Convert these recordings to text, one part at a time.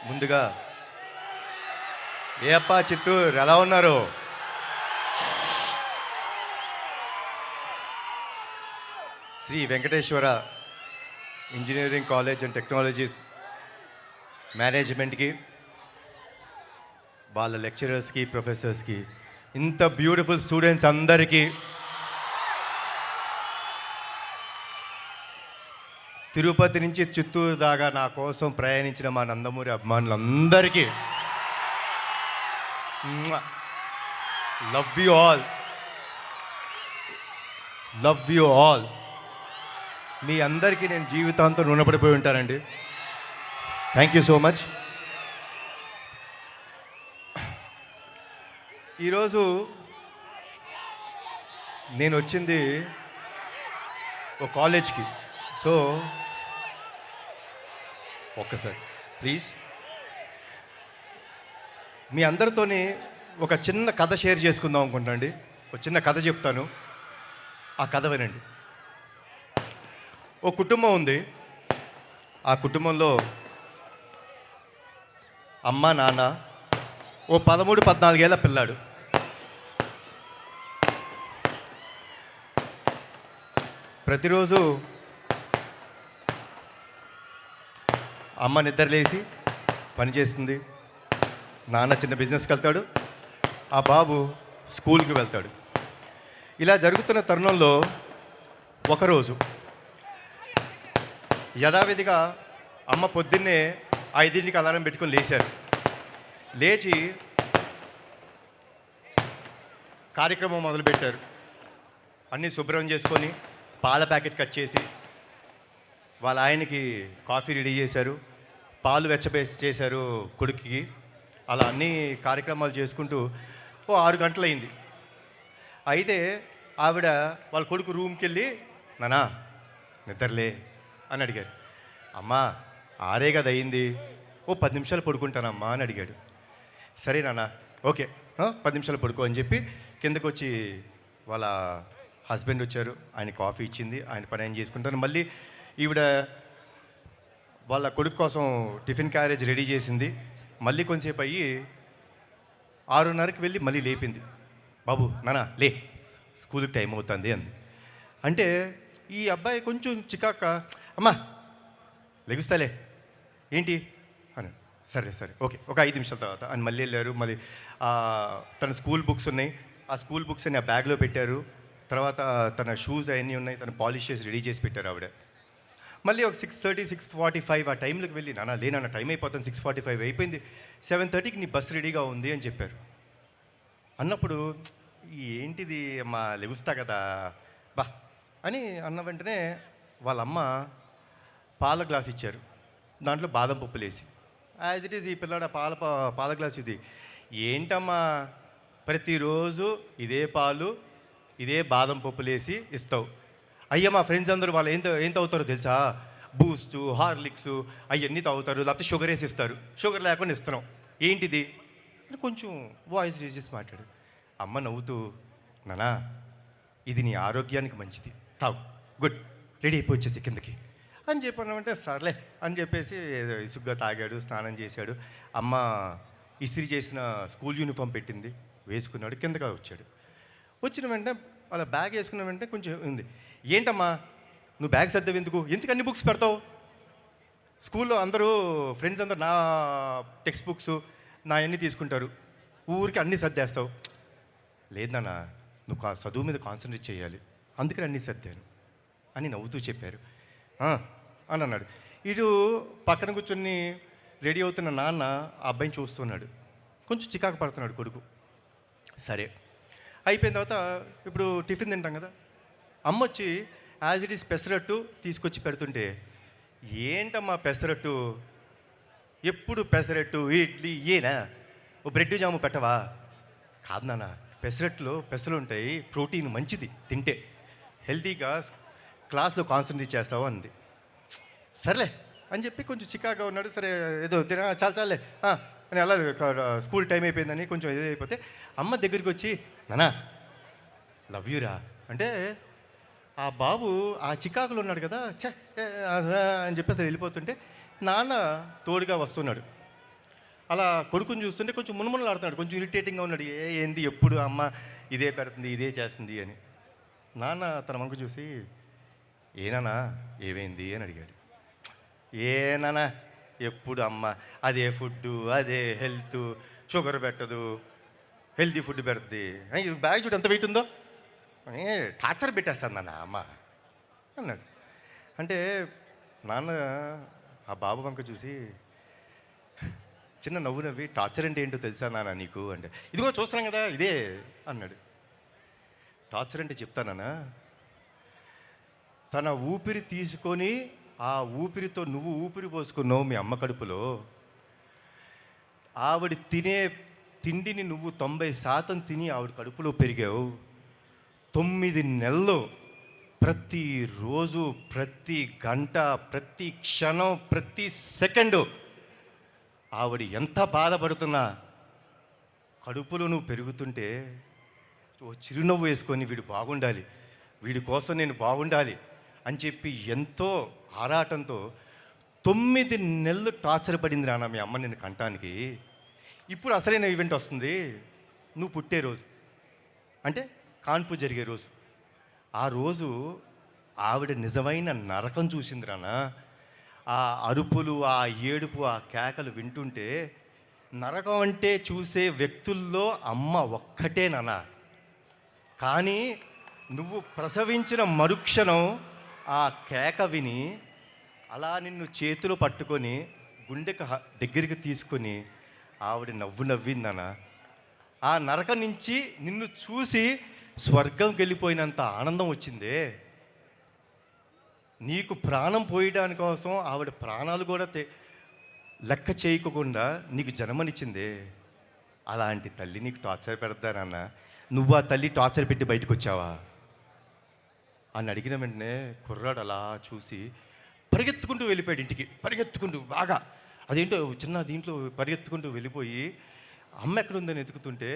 ముందుగా ఏ అప్ప చిత్తూరు ఎలా ఉన్నారు? Shri Venkateswara engineering college and technologies మేనేజ్మెంట్కి, వాళ్ళ లెక్చరర్స్కి, ప్రొఫెసర్స్కి, ఇంత బ్యూటిఫుల్ స్టూడెంట్స్ అందరికీ, తిరుపతి నుంచి చిత్తూరు దాకా నా కోసం ప్రయాణించిన మా నందమూరి అభిమానులందరికీ love you all, love you all. మీ అందరికీ నేను జీవితాంతం రుణపడిపోయి ఉంటానండి. Thank you so much. ఈరోజు నేను వచ్చింది ఒక కాలేజ్కి. సో ఒక్కసారి ప్లీజ్ మీ అందరితోని ఒక చిన్న కథ షేర్ చేసుకుందాం అనుకుంటానండి. ఒక చిన్న కథ చెప్తాను, ఆ కథ వినండి. ఓ కుటుంబం ఉంది. ఆ కుటుంబంలో అమ్మ, నాన్న, ఓ 13-14 ఏళ్ళ పిల్లాడు. ప్రతిరోజు అమ్మ నిద్రలేసి పని చేస్తుంది, నాన్న చిన్న బిజినెస్కి వెళ్తాడు, ఆ బాబు స్కూల్కి వెళ్తాడు. ఇలా జరుగుతున్న తరుణంలో ఒకరోజు యథావిధిగా అమ్మ పొద్దున్నే 5ంటికి అలారం పెట్టుకొని లేచారు. లేచి కార్యక్రమం మొదలుపెట్టారు. అన్నీ శుభ్రం చేసుకొని పాల ప్యాకెట్ కట్ చేసి వాళ్ళ ఆయనకి కాఫీ రెడీ చేశారు, పాలు చేశారు కొడుకుకి. అలా అన్ని కార్యక్రమాలు చేసుకుంటూ ఓ 6 గంటలైంది. అయితే ఆవిడ వాళ్ళ కొడుకు రూమ్కి వెళ్ళి, నానా నిద్రలే అని అడిగారు. అమ్మా 6 కదా అయింది, ఓ 10 నిమిషాలు పడుకుంటానమ్మా అని అడిగాడు. సరే నాన్న, ఓకే 10 నిమిషాలు పడుకో అని చెప్పి కిందకు వచ్చి వాళ్ళ హస్బెండ్ వచ్చారు. ఆయన కాఫీ ఇచ్చింది, ఆయన పని ఆయన చేసుకుంటారు. మళ్ళీ ఈవిడ వాళ్ళ కొడుకు కోసం టిఫిన్ క్యారేజ్ రెడీ చేసింది. మళ్ళీ కొంచెంసేపు అయ్యి 6:30కి వెళ్ళి మళ్ళీ లేపింది. బాబు నాన్న లే, స్కూల్కి టైం అవుతుంది అంది. అంటే ఈ అబ్బాయి కొంచెం చికాక, అమ్మా లెగుస్తాలే ఏంటి అని, సరే సరే ఓకే ఒక 5 నిమిషాల తర్వాత అని మళ్ళీ వెళ్ళారు. మళ్ళీ తన స్కూల్ బుక్స్ ఉన్నాయి, ఆ స్కూల్ బుక్స్ అన్ని ఆ బ్యాగ్లో పెట్టారు. తర్వాత తన షూస్ అవన్నీ ఉన్నాయి, తను పాలిష్ చేసి రెడీ చేసి పెట్టారు ఆవిడ. మళ్ళీ ఒక 6:30, 6:45 ఆ టైంలోకి వెళ్ళి, నాన్న లేనన్న టైం అయిపోతుంది, 6:45 అయిపోయింది, 7:30కి నీ బస్సు రెడీగా ఉంది అని చెప్పారు. అన్నప్పుడు ఏంటిది అమ్మా లెగుస్తా కదా బా అని అన్న వెంటనే వాళ్ళమ్మ పాల గ్లాస్ ఇచ్చారు, దాంట్లో బాదం పప్పులేసి. యాజ్ ఇట్ ఈజ్ ఈ పిల్లాడు పాల గ్లాస్ ఇది ఏంటమ్మా ప్రతిరోజు ఇదే పాలు ఇదే బాదం పప్పులేసి ఇస్తావు? అయ్యా మా ఫ్రెండ్స్ అందరూ వాళ్ళు ఏం తాగుతారో తెలుసా, బూస్టు, హార్లిక్స్ అవన్నీ తాగుతారు, లేకపోతే షుగర్ వేసి ఇస్తారు, షుగర్ లేకుండా ఇస్తున్నాం, ఏంటిది అని కొంచెం వాయిస్ రేజ్ చేసి మాట్లాడు. అమ్మ నవ్వుతూ, నానా ఇది నీ ఆరోగ్యానికి మంచిది, తాగు, గుడ్, రెడీ అయిపోయి వచ్చేసి కిందకి అని చెప్పానంటే సర్లే అని చెప్పేసి ఇసుగ్గా తాగాడు, స్నానం చేశాడు. అమ్మ ఇస్త్రీ చేసిన స్కూల్ యూనిఫామ్ పెట్టింది, వేసుకున్నాడు, కిందగా వచ్చాడు. వచ్చిన వెంటనే అలా బ్యాగ్ వేసుకున్న వెంటనే కొంచెం ఉంది, ఏంటమ్మా నువ్వు బ్యాగ్ సర్దావు ఎందుకు అన్ని బుక్స్ పెడతావు? స్కూల్లో అందరూ ఫ్రెండ్స్ అందరూ నా టెక్స్ట్ బుక్స్ నా అన్నీ తీసుకుంటారు, ఊరికి అన్నీ సర్దేస్తావు. లేదన్న నువ్వు చదువు మీద కాన్సన్ట్రేట్ చేయాలి, అందుకని అన్నీ సర్దాను అని నవ్వుతూ చెప్పారు అని అన్నాడు. ఇటు పక్కన కూర్చొని రెడీ అవుతున్న నాన్న ఆ అబ్బాయిని చూస్తున్నాడు, కొంచెం చికాకు పడుతున్నాడు కొడుకు. సరే అయిపోయిన తర్వాత ఇప్పుడు టిఫిన్ తింటాం కదా, అమ్మ వచ్చి యాజ్ ఇట్ ఈస్ పెసరట్టు తీసుకొచ్చి పెడుతుంటే, ఏంటమ్మా పెసరట్టు ఎప్పుడు పెసరట్టు ఇడ్లీ ఏనా, ఓ బ్రెడ్ జాము పెట్టవా? కాదు నాన్న, పెసరట్టులో పెసలు ఉంటాయి, ప్రోటీన్ మంచిది, తింటే హెల్తీగా క్లాస్లో కాన్సన్ట్రేట్ చేస్తావు అంది. సర్లే అని చెప్పి కొంచెం చికాగా ఉన్నాడు. సరే ఏదో చాలే అని అలా స్కూల్ టైం అయిపోయిందని కొంచెం ఏదో అయిపోతే అమ్మ దగ్గరికి వచ్చి, నానా లవ్ యూరా అంటే ఆ బాబు ఆ చికాకులు ఉన్నాడు కదా, అని చెప్పేసి వెళ్ళిపోతుంటే నాన్న తోడుగా వస్తున్నాడు. అలా కొడుకుని చూస్తుంటే కొంచెం మునుమునలాడుతున్నాడు, కొంచెం ఇరిటేటింగ్గా ఉన్నాడు. ఏంది ఎప్పుడు అమ్మ ఇదే పెడుతుంది, ఇదే చేస్తుంది అని. నాన్న తన వంక చూసి, ఏనానా ఏమైంది అని అడిగాడు. ఏనానా ఎప్పుడు అమ్మ అదే ఫుడ్డు, అదే హెల్త్, షుగర్ పెట్టదు, హెల్తీ ఫుడ్ పెడుతుంది, బ్యాగ్ చూడు ఎంత వెయిట్ ఉందో, టార్చర్ పెట్టేస్తాను నాన్న అమ్మ అన్నాడు. అంటే నాన్న ఆ బాబు వంక చూసి చిన్న నవ్వు నవ్వి, టార్చర్ అంటే ఏంటో తెలుసా నాన్న నీకు అంటే, ఇదిగో చూస్తున్నాం కదా ఇదే అన్నాడు. టార్చర్ అంటే చెప్తానా, తన ఊపిరి తీసుకొని ఆ ఊపిరితో నువ్వు ఊపిరి పోసుకున్నావు మీ అమ్మ కడుపులో. ఆవిడ తినే తిండిని నువ్వు 90% తిని ఆవిడ కడుపులో పెరిగావు. 9 నెలలు ప్రతిరోజు, ప్రతి గంట, ప్రతి క్షణం, ప్రతి సెకండు ఆవిడ ఎంత బాధపడుతున్నా కడుపులో నువ్వు పెరుగుతుంటే ఓ చిరునవ్వు వేసుకొని వీడు బాగుండాలి, వీడి కోసం నేను బాగుండాలి అని చెప్పి ఎంతో ఆరాటంతో 9 నెలలు టార్చర్ పడింది నాన్న మీ అమ్మ నిన్ను కంటానికి. ఇప్పుడు అసలైన ఈవెంట్ వస్తుంది, నువ్వు పుట్టే రోజు, అంటే కాన్పు జరిగే రోజు. ఆ రోజు ఆవిడ నిజమైన నరకం చూసింది నాన్న. ఆ అరుపులు, ఆ ఏడుపు, ఆ కేకలు వింటుంటే నరకం అంటే చూసే వ్యక్తుల్లో అమ్మ ఒక్కటే నాన్న. కానీ నువ్వు ప్రసవించిన మరుక్షణం ఆ కేక విని అలా నిన్ను చేతులు పట్టుకొని గుండెకి దగ్గరికి తీసుకొని ఆవిడ నవ్వు నవ్విందన్న. ఆ నరకం నుంచి నిన్ను చూసి స్వర్గంకి వెళ్ళిపోయినంత ఆనందం వచ్చిందే. నీకు ప్రాణం పోయడానికి కోసం ఆవిడ ప్రాణాలు కూడా లెక్క చేయకుండా నీకు జన్మనిచ్చిందే. అలాంటి తల్లి నీకు టార్చర్ పెడతానన్న, నువ్వు ఆ తల్లి టార్చర్ పెట్టి బయటకు వచ్చావా అని అడిగిన వెంటనే కుర్రాడు అలా చూసి పరిగెత్తుకుంటూ వెళ్ళిపోయాడు ఇంటికి. పరిగెత్తుకుంటూ బాగా అదేంటో చిన్న దీంట్లో పరిగెత్తుకుంటూ వెళ్ళిపోయి అమ్మ ఎక్కడుందని వెతుకుతుంటే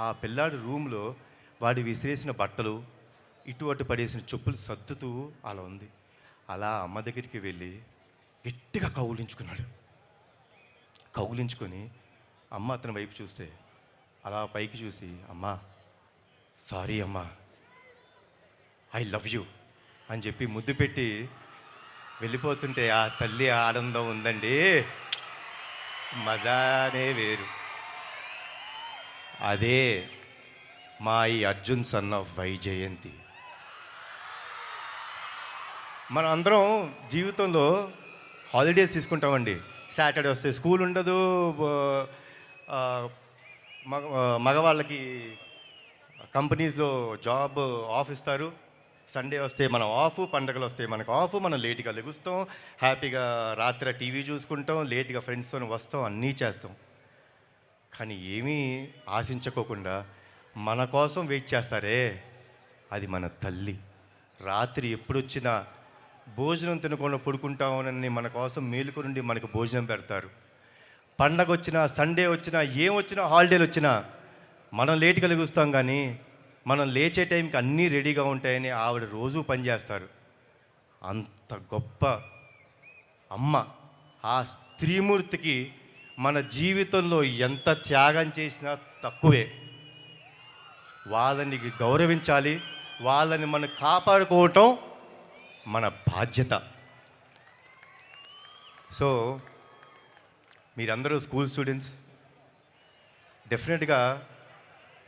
ఆ పిల్లాడి రూమ్లో వాడి విసిరేసిన బట్టలు, ఇటు అటు పడేసిన చెప్పులు సర్దుతూ అలా ఉంది. అలా అమ్మ దగ్గరికి వెళ్ళి గట్టిగా కౌలించుకున్నాడు. కౌలించుకొని అమ్మ అతని వైపు చూస్తే అలా పైకి చూసి, అమ్మా సారీ అమ్మా, ఐ లవ్ యూ అని చెప్పి ముద్దు పెట్టి వెళ్ళిపోతుంటే ఆ తల్లి ఆనందం ఉందండి, మజానే వేరు. అదే మా ఈ అర్జున్ సన్ ఆఫ్ వైజయంతి. మనం అందరం జీవితంలో హాలిడేస్ తీసుకుంటామండి. సాటర్డే వస్తే స్కూల్ ఉండదు, మగవాళ్ళకి కంపెనీస్లో జాబ్ ఆఫ్ ఇస్తారు. సండే వస్తే మనం ఆఫ్, పండగలు వస్తే మనకు ఆఫ్, మనం లేట్గా లెగుస్తాం, హ్యాపీగా రాత్రి టీవీ చూసుకుంటాం, లేట్గా ఫ్రెండ్స్తో వస్తాం, అన్నీ చేస్తాం. కానీ ఏమీ ఆశించుకోకుండా మన కోసం వెయిట్ చేస్తారే, అది మన తల్లి. రాత్రి ఎప్పుడొచ్చినా భోజనం తినకుండా పడుకుంటామని మన కోసం మేలుకొనుండి మనకు భోజనం పెడతారు. పండగ వచ్చినా, సండే వచ్చినా, ఏం వచ్చినా, హాలిడేలు వచ్చినా మనం లేట్గా లెగుస్తాం, కానీ మనం లేచే టైంకి అన్నీ రెడీగా ఉంటాయని ఆవిడ రోజూ పనిచేస్తారు. అంత గొప్ప అమ్మ. ఆ స్త్రీమూర్తికి మన జీవితంలో ఎంత త్యాగం చేసినా తక్కువే. వాళ్ళని గౌరవించాలి, వాళ్ళని మనం కాపాడుకోవటం మన బాధ్యత. సో మీరందరూ స్కూల్ స్టూడెంట్స్, డెఫినెట్గా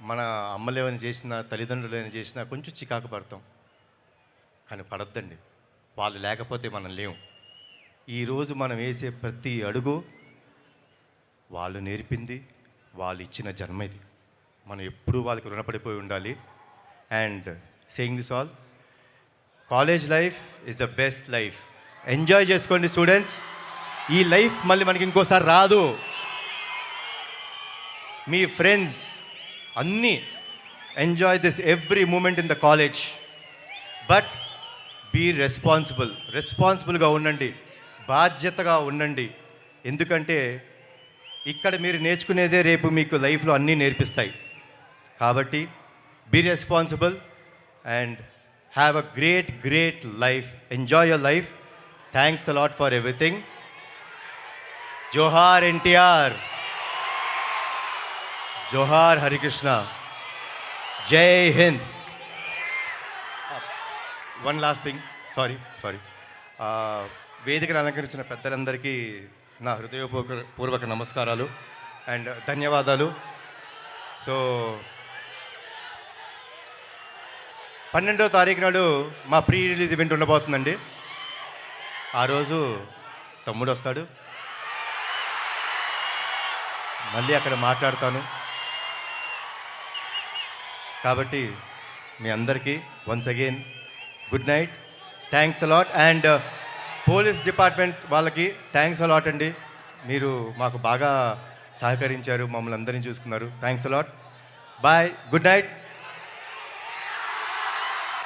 మన అమ్మలు ఏమైనా చేసినా, తల్లిదండ్రులు ఏమైనా చేసినా కొంచెం చికాకు పడతాం, కానీ పడద్దండి. వాళ్ళు లేకపోతే మనం లేవు. ఈరోజు మనం వేసే ప్రతి అడుగు వాళ్ళు నేర్పింది, వాళ్ళు ఇచ్చిన జన్మ ఇది. మనం ఎప్పుడూ వాళ్ళకి రుణపడిపోయి ఉండాలి. And saying this all, college life is the best life. Enjoy చేసుకోండి స్టూడెంట్స్. ఈ లైఫ్ మళ్ళీ మనకి ఇంకోసారి రాదు. మీ ఫ్రెండ్స్ అన్నీ enjoy this every moment in the college. But be రెస్పాన్సిబుల్గా ఉండండి, బాధ్యతగా ఉండండి. ఎందుకంటే ఇక్కడ మీరు నేర్చుకునేదే రేపు మీకు లైఫ్లో అన్నీ నేర్పిస్తాయి. కాబట్టి be responsible and have a great life. Enjoy your life. Thanks a lot for everything. జోహార్ ఎన్టీఆర్, జోహార్ హరికృష్ణ, జై హింద్. వన్ లాస్ట్ థింగ్, సారీ వేదికను అలంకరించిన పెద్దలందరికీ నా హృదయపూర్వక నమస్కారాలు అండ్ ధన్యవాదాలు. సో 12వ తారీఖు నాడు మా ప్రీ రిలీజ్ ఈవెంట్ ఉండబోతుందండి. ఆ రోజు తమ్ముడు వస్తాడు, మళ్ళీ అక్కడ మాట్లాడతాను. కాబట్టి మీ అందరికీ once again good night, thanks a lot. And police department వాళ్ళకి థ్యాంక్స్ అలాట్ అండి. మీరు మాకు బాగా సహకరించారు, మమ్మల్ని అందరినీ చూసుకున్నారు. Thanks a lot. Bye, good night.